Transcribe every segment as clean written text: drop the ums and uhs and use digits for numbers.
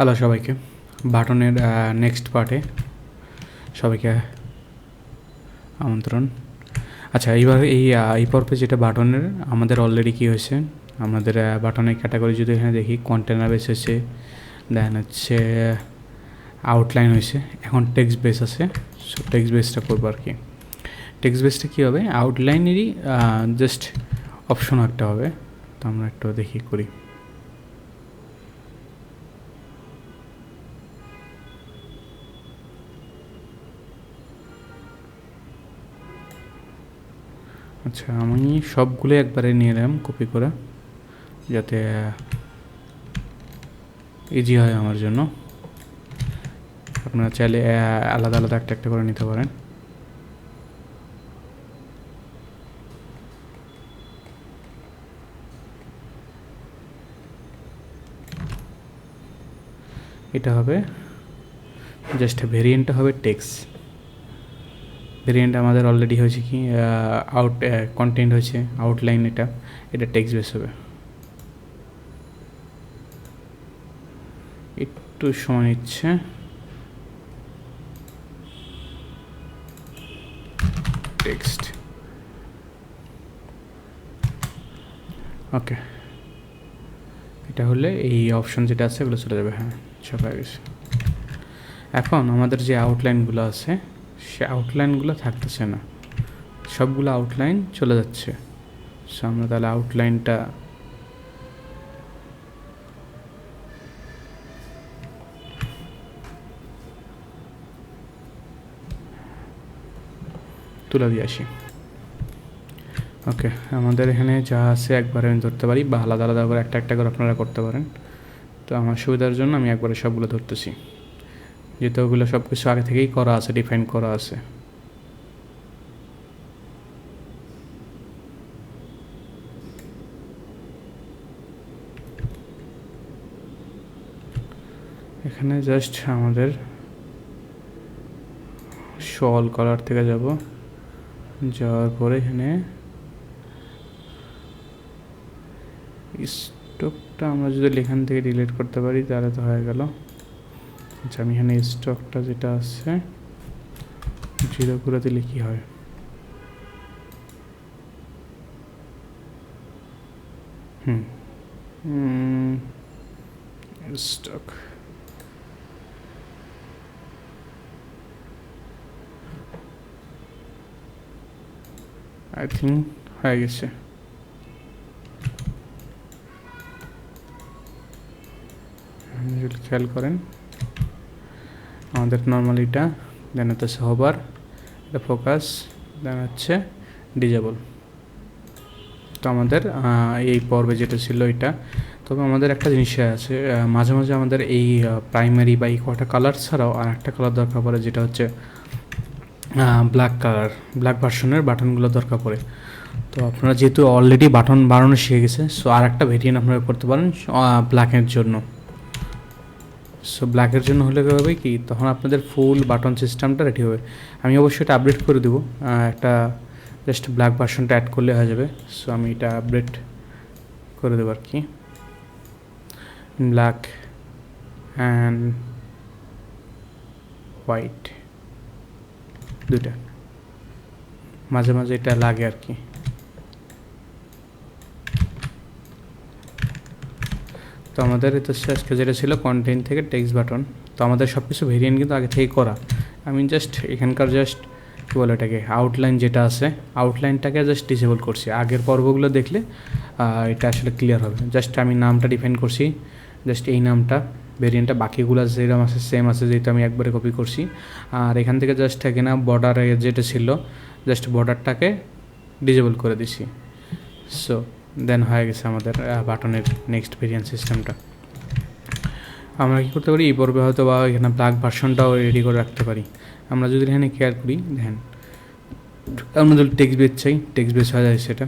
Hello সবাইকে, বাটনের next পার্টে সবাইকে আমন্ত্রণ। আচ্ছা, এইবার এই পর্বে যেটা বাটনের আমাদের অলরেডি কী হয়েছে, আমাদের বাটনের ক্যাটাগরি যদি এখানে দেখি, কন্টেনার বেস হয়েছে, দেন হচ্ছে আউটলাইন হয়েছে, এখন টেক্সট বেস আছে। সো টেক্সট বেসটা করবো আর কি। টেক্সট বেসটা কী হবে, আউটলাইনেরই জাস্ট অপশন একটা হবে। তো আমরা একটু দেখি করি। আচ্ছা, আমি সবগুলো একবারে নিয়ে নিলাম কপি করে, যাতে ইজি হয় আমার জন্য। আপনারা চাইলে আলাদা আলাদা একটা একটা করে নিতে পারেন। এটা হবে জাস্ট ভেরিয়েন্টটা হবে টেক্সট। ভেরিয়েন্ট আমাদের অলরেডি হয়েছে কি কন্টেন্ট হয়েছে, আউটলাইন এটা টেক্সট বেস হবে। একটু সময় নিচ্ছে। টেক্সট ওকে, এটা হলে এই অপশন যেটা আছে ওগুলো চলে যাবে। হ্যাঁ, সব হয়ে গেছে। এখন আমাদের যে আউটলাইনগুলো আছে সে আউটলাইনগুলো থাকতেছে না, সবগুলো আউটলাইন চলে যাচ্ছে। সো আমরা তাহলে আউটলাইনটা তুলে দিয়ে আসি। ওকে, আমাদের এখানে যা আছে একবারে আমি ধরতে পারি, বা আলাদা আলাদা করে একটা একটা করে আপনারা করতে পারেন। তো আমার সুবিধার জন্য আমি একবারে সবগুলো ধরতেছি, যেহেতু ওগুলো সব কিছু আগে থেকেই করা আছে, ডিফাইন করা আছে। এখানে জাস্ট আমাদের শল কালার থেকে যাব, যাওয়ার পরে এখানে স্টকটা আমরা যদি এখান থেকে ডিলিট করতে পারি তাহলে তো হয়ে গেল। আচ্ছা, আমি এখানে স্টকটা যেটা আছে 0 করে দিলে কি হয়? স্টক আই থিঙ্ক হয়ে গেছে। যদি খেয়াল করেন আমাদের নর্মালি এটা দেন হচ্ছে হোভার, এটা ফোকাস, দেন হচ্ছে ডিজেবল। তো আমাদের এই পর্বে যেটা ছিল এটা, তবে আমাদের একটা জিনিস আছে, মাঝে মাঝে আমাদের এই প্রাইমারি বা এই কটা কালার ছাড়াও আর একটা কালার দরকার পড়ে, যেটা হচ্ছে ব্ল্যাক কালার, ব্ল্যাক ভার্সনের বাটনগুলো দরকার পড়ে। তো আপনারা যেহেতু অলরেডি বাটন বানানো শিখে গেছে, সো আর একটা ভেরিয়েন্ট আপনারা করতে পারেন ব্ল্যাকের জন্য। সো ব্ল্যাকের জন্য হলে হবে কি, তখন আপনাদের ফুল বাটন সিস্টেমটা রেডি হবে। আমি অবশ্যই এটা আপডেট করে দেবো, একটা জাস্ট ব্ল্যাক ভার্সনটা অ্যাড করলে হয়ে যাবে। সো আমি এটা আপডেট করে দেবো আর কি, ব্ল্যাক অ্যান্ড হোয়াইট দুইটা, মাঝে মাঝে এটা লাগে আর কি। তো আমাদের তো আজকে যেটা ছিল কন্টেন্ট থেকে টেক্সট বাটন, তো আমাদের সব কিছু ভেরিয়েন্ট কিন্তু আগে থেকেই করা। আমি জাস্ট এখানকার জাস্ট কী বলে এটাকে, আউটলাইন যেটা আছে আউটলাইনটাকে জাস্ট ডিসেবল করছি। আগের পর্বগুলো দেখলে এটা আসলে ক্লিয়ার হবে। জাস্ট আমি নামটা ডিফাইন করছি, জাস্ট এই নামটা, ভেরিয়েন্টটা বাকিগুলো যেরকম আছে সেম আছে, যেহেতু আমি একবারে কপি করছি। আর এখান থেকে জাস্ট থাকে না বর্ডারে যেটা ছিল, জাস্ট বর্ডারটাকে ডিসেবল করে দিছি। সো দেন হয়ে গেছে আমাদের বাটনের নেক্সট ভেরিয়েন্ট সিস্টেমটা। আমরা কী করতে পারি, এই পর্বে হয়তো বা এখানে ব্ল্যাক ভার্সনটাও রেডি করে রাখতে পারি। আমরা যদি এখানে কেয়ার করি, দেখেন আমরা যদি টেক্সট বেস চাই, টেক্সট বেস হয়ে যায় সেটা।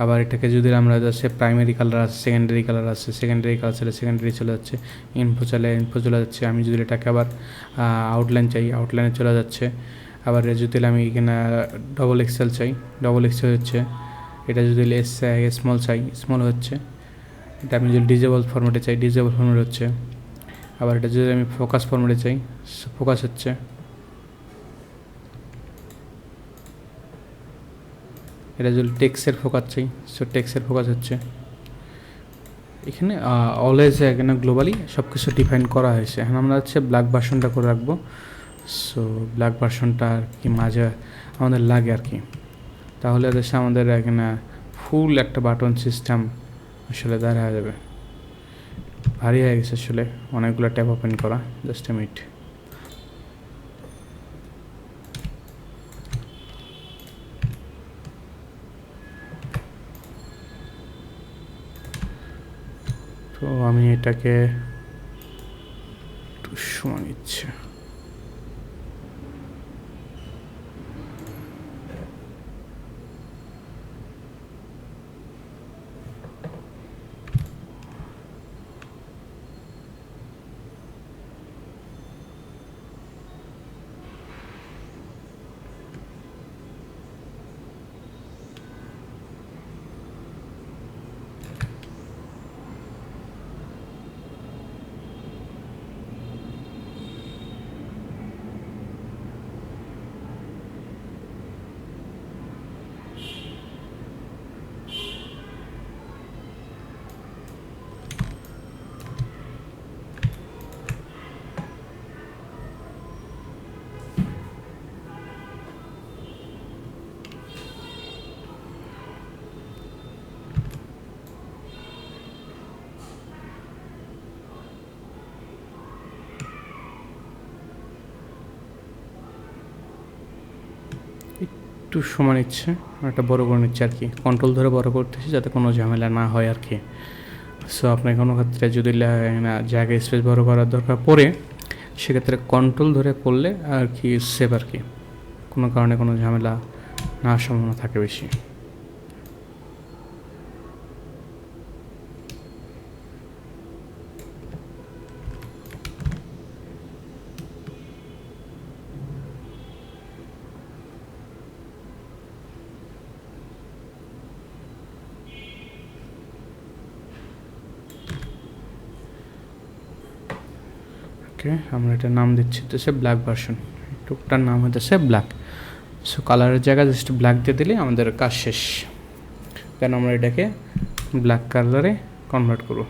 আবার এটাকে যদি আমরা যাচ্ছে প্রাইমারি কালার আছে, সেকেন্ডারি কালার আছে, সেকেন্ডারি কালার চলে সেকেন্ডারি চলে যাচ্ছে, ইনফো চলে ইনফো চলে যাচ্ছে। আমি যদি এটাকে আবার আউটলাইন চাই, আউটলাইনে চলে যাচ্ছে। আবার যদি আমি এখানে ডবল এক্সেল চাই, ডবল এক্সেল হচ্ছে। এটা যদি স্মল চাই, স্মল হচ্ছে। এটা আমি যদি ডিজেবল ফরম্যাটে চাই, ডিজেবল ফরম্যাট হচ্ছে। আবার এটা যদি আমি ফোকাস ফরম্যাটে চাই, ফোকাস হচ্ছে। এটা যদি টেক্সের ফোকাস চাই, সো টেক্সের ফোকাস হচ্ছে। এখানে অলওয়েজ এখানে গ্লোবালি সব কিছু ডিফাইন করা হয়েছে। এখন আমরা হচ্ছে ব্ল্যাক ভার্সনটা করে রাখবো। সো ব্ল্যাক ভার্সনটা আর কি মাঝে আমাদের লাগে আর কি, তাহলে দেশে আমাদের এখানে ফুল একটা বাটন সিস্টেম আসলে দাঁড়া যাবে। ভারী হয়ে গেছে আসলে অনেকগুলো ট্যাব ওপেন করা। Just a minute. তো আমি এটাকে একটু সময় নিচ্ছে। একটু সময় নিচ্ছে, একটা বড় করে নিচ্ছে আর কি, কন্ট্রোল ধরে বড় করতেছি যাতে কোনো ঝামেলা না হয় আর কি। সো আপনার কোনো ক্ষেত্রে যদি জায়গায় স্পেস বড় করার দরকার পড়ে, সেক্ষেত্রে কন্ট্রোল ধরে করলে আর কি সেভ আর কি, কোনো কারণে কোনো ঝামেলা না সম্ভাবনা থাকে বেশি। ওকে, আমরা এটার নাম দিচ্ছি হচ্ছে ব্ল্যাক ভার্সন, টুকটার নাম হতেছে ব্ল্যাক। সো কালারের জায়গায় জাস্ট ব্ল্যাক দিয়ে দিলে আমাদের কাজ শেষ। কেন আমরা এটাকে ব্ল্যাক কালারে কনভার্ট করব।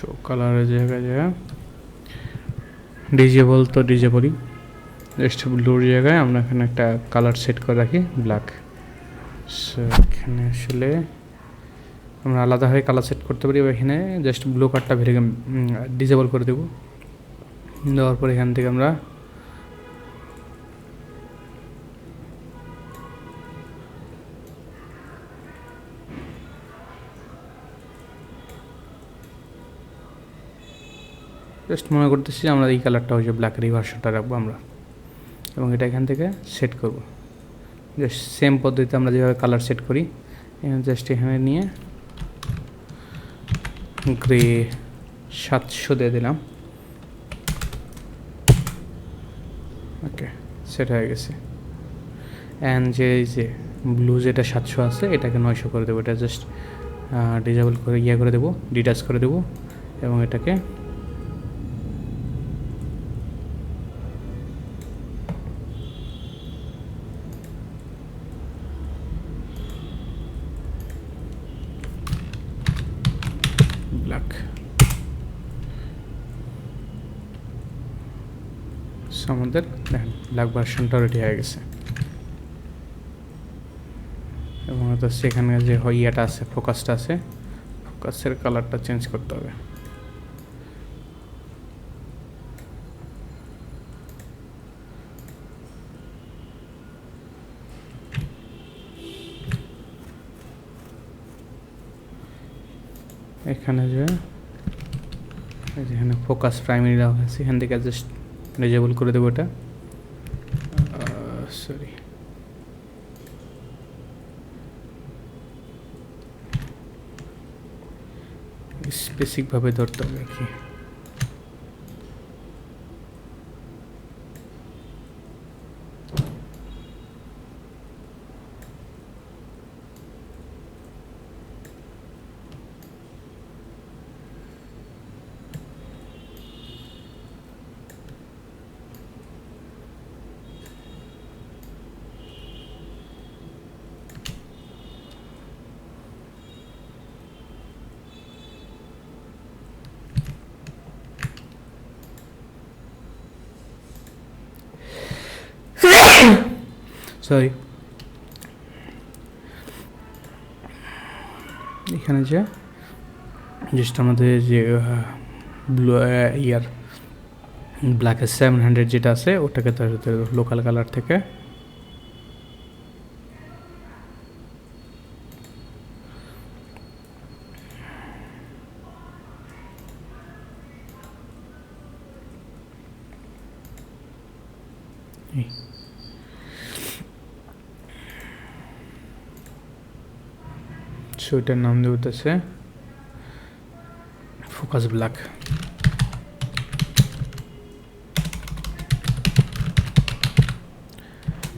শো কালারের জায়গায় ডিজেবল, তো ডিজেবলই। জাস্ট ব্লুর জায়গায় আমরা এখানে একটা কালার সেট করে রাখি ব্ল্যাক। সো এখানে আসলে আমরা আলাদাভাবে কালার সেট করতে পারি। এখানে জাস্ট ব্লু কালারটা ডিজেবল করে দেবো। দেওয়ার পর এখান থেকে আমরা জাস্ট মনে করতেছি আমরা এই কালারটা হচ্ছে ব্ল্যাকের এই ভার্সনটা রাখবো আমরা, এবং এটা এখান থেকে সেট করব। জাস্ট সেম পদ্ধতিতে আমরা যেভাবে কালার সেট করি, জাস্ট এখানে নিয়ে গ্রে 700 দিয়ে দিলাম। ওকে, সেট হয়ে গেছে। অ্যান্ড যে ব্লু যেটা 700 আছে এটাকে 900 করে দেবো। এটা জাস্ট ডিজেবল করে করে দেবো, ডিটাচ করে দেবো, এবং এটাকে ব্ল্যাক। আমাদের দেখেন ব্ল্যাক ভার্সনটা রেডি হয়ে গেছে। এবং হয়তো সেখানে যে ইয়েটা আছে, ফোকাসটা আছে, ফোকাসের কালারটা চেঞ্জ করতে হবে। এখানে যেখানে ফোকাস প্রাইমারি দেওয়া আছে এখান থেকে জাস্ট ডিজেবল করে দেবো এটা, সরি, স্পেসিফিকভাবে ধরতে হবে আর কি। সরি, এখানে যে জাস্ট আমাদের যে ব্লু ইয়ার ব্ল্যাকের 700 যেটা আছে ওটাকে তার লোকাল কালার থেকে ওইটার নাম দিয়ে উঠতেছে ফোকাস ব্ল্যাক।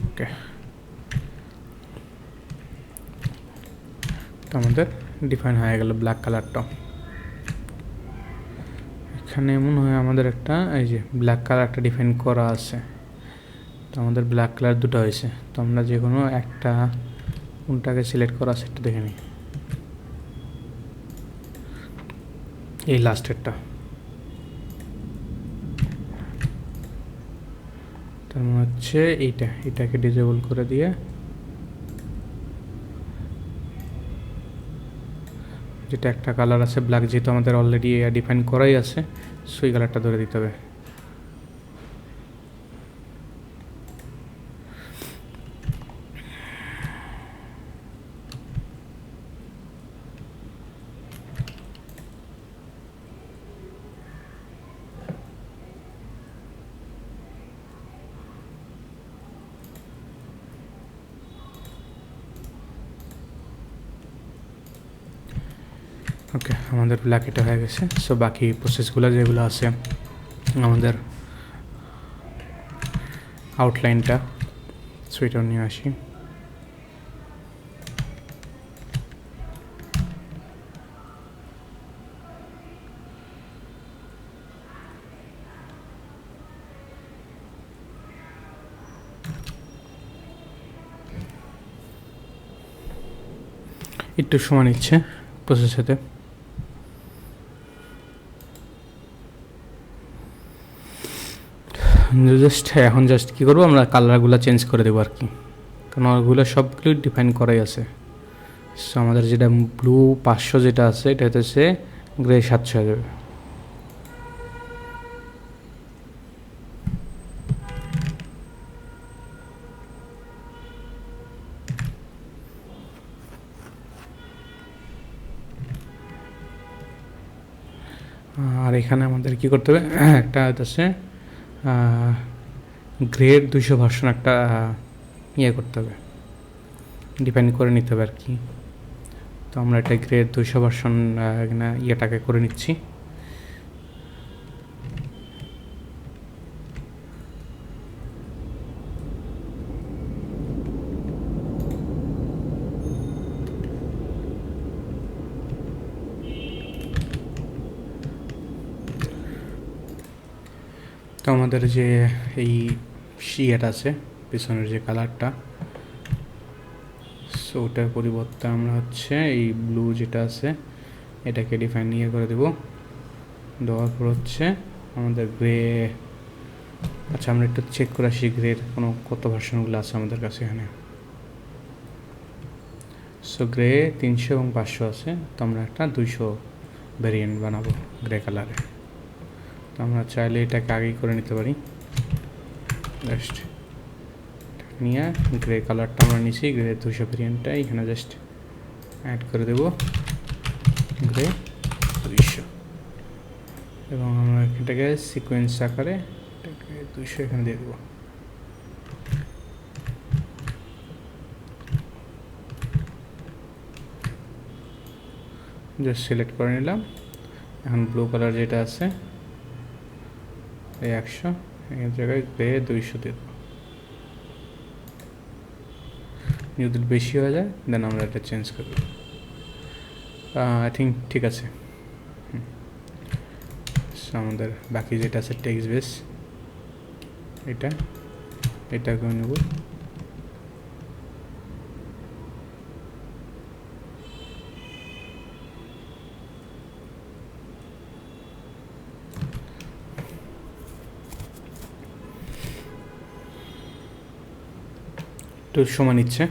ওকে, তো আমাদের ডিফাইন হয়ে গেল ব্ল্যাক কালারটা। এখানে মনে হয় আমাদের একটা এই যে ব্ল্যাক কালারটা ডিফাইন করা আছে, তো আমাদের ব্ল্যাক কালার দুটো হয়েছে। তো আমরা যে কোনো একটা কোনটাকে সিলেক্ট করা সেটা দেখে নিই। এই লাস্টেরটা, তার মানে হচ্ছে এটাকে ডিসেবল করে দিয়ে যেটা একটা কালার আছে ব্ল্যাক, যেহেতু আমাদের অলরেডি ডিফাইন করাই আছে, সেই কালারটা ধরে দিতে হবে। ওকে, আমাদের ব্ল্যাক এটা হয়ে গেছে। সো বাকি প্রসেসগুলো যেগুলো আছে আমাদের আউটলাইনটা, সেটাও নিয়ে আসি। একটু সময় নিচ্ছে প্রসেস হতে। এখন জাস্ট কী করবো, আমরা কালারগুলো চেঞ্জ করে দেবো আর কি, কারণ ওগুলো সবগুলো ডিফাইন করাই আছে। সো আমাদের যেটা ব্লু 500 যেটা আছে এটা হচ্ছে গ্রে 700 হয়ে যাবে। আর এখানে আমাদের কি করতে হবে, একটা হচ্ছে গ্রেড 200 ভার্সন একটা ইয়ে করতে হবে, ডিফাইন করে নিতে হবে আর কি। তো আমরা এটা গ্রেড 200 ভার্সন ইয়েটাকে করে নিচ্ছি। তো আমাদের যে এই ইয়েটা আছে পিছনের যে কালারটা, সো ওটার পরিবর্তে আমরা হচ্ছে এই ব্লু যেটা আছে এটাকে ডিফাইন ইয়ে করে দেব। দেওয়ার পর হচ্ছে আমাদের গ্রে, আচ্ছা আমরা একটু চেক করে আসি গ্রের কত ভার্সনগুলো আছে আমাদের কাছে এখানে। সো গ্রে 300 এবং 500 আছে, তো আমরা একটা 200 ভ্যারিয়েন্ট বানাবো গ্রে কালারে। তো আমরা চাইলে এটাকে আগেই করে নিতে পারি। জাস্ট নিয়ে গ্রে কালারটা আমরা নিচ্ছি, গ্রে 200 ভ্যারিয়েন্টটা এখানে জাস্ট অ্যাড করে দেব গ্রে 200, এবং আমরা এটাকে সিকোয়েন্স আকারে এটাকে 200 এখানে দিয়ে দেবো। জাস্ট সিলেক্ট করে নিলাম। এখন ব্লু কালার যেটা আছে এই 100, এই জায়গায় গ্রে 200 দেব। যদি বেশি হয়ে যায় দেন আমরা এটা চেঞ্জ করব। আই থিঙ্ক ঠিক আছে। আমাদের বাকি যেটা আছে টেক্সট বেস, এটা করে নেব। একটু সময় নিচ্ছে,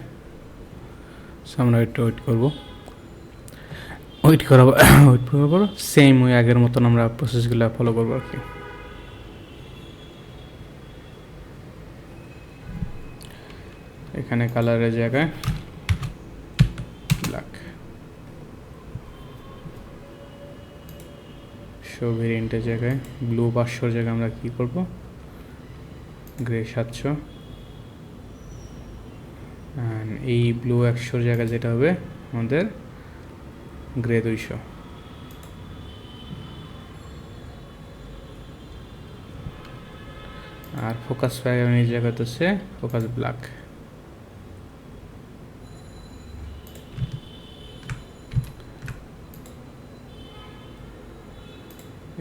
আমরা একটু ওয়েট করবো। ওয়েট করাবো, ওয়েট করবো সেম ওই আগের মতন আমরা প্রসেসগুলো ফলো করবো আর কি। এখানে কালারের জায়গায় ব্ল্যাক, শো ভেরিয়েন্টের জায়গায় ব্লু 500 জায়গায় আমরা কি করব, গ্রে 700, এই ব্লু 100 জায়গায় যেটা হবে আমাদের গ্রে 200। আর ফোকাস প্যাটার্নের জায়গাতে হচ্ছে ফোকাস ব্ল্যাক।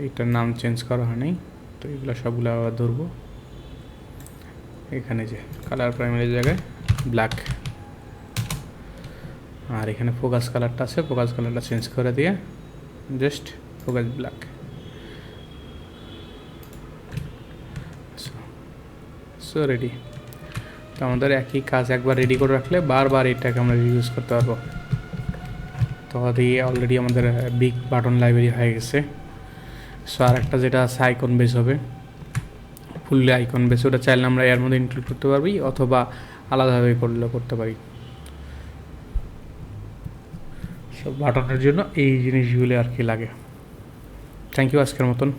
এইটার নাম চেঞ্জ করা হয়নি, তো এগুলো সবগুলো আবার ধরবো। এখানে যে কালার প্রাইমারি জায়গায় ব্ল্যাক, আর এখানে ফোকাস কালারটা আছে, ফোকাস কালারটা চেঞ্জ করে দিয়ে just focus black. So ready. তো আমাদের একই কাজ একবার রেডি করে রাখলে বারবার এটাকে আমরা ইউজ করতে পারবো। তো অলরেডি আমাদের বিগ বাটন লাইব্রেরি হয়ে গেছে। সো আর একটা যেটা আছে আইকন বেস হবে, ফুললি আইকন বেস, ওটা চাইলে আমরা এর মধ্যে ইনক্লুড করতে পারবি অথবা আলাদাভাবে করলেও করতে পারি। সব বাটনের জন্য এই জিনিসগুলো আর কি লাগে। থ্যাংক ইউ আজকের মতন।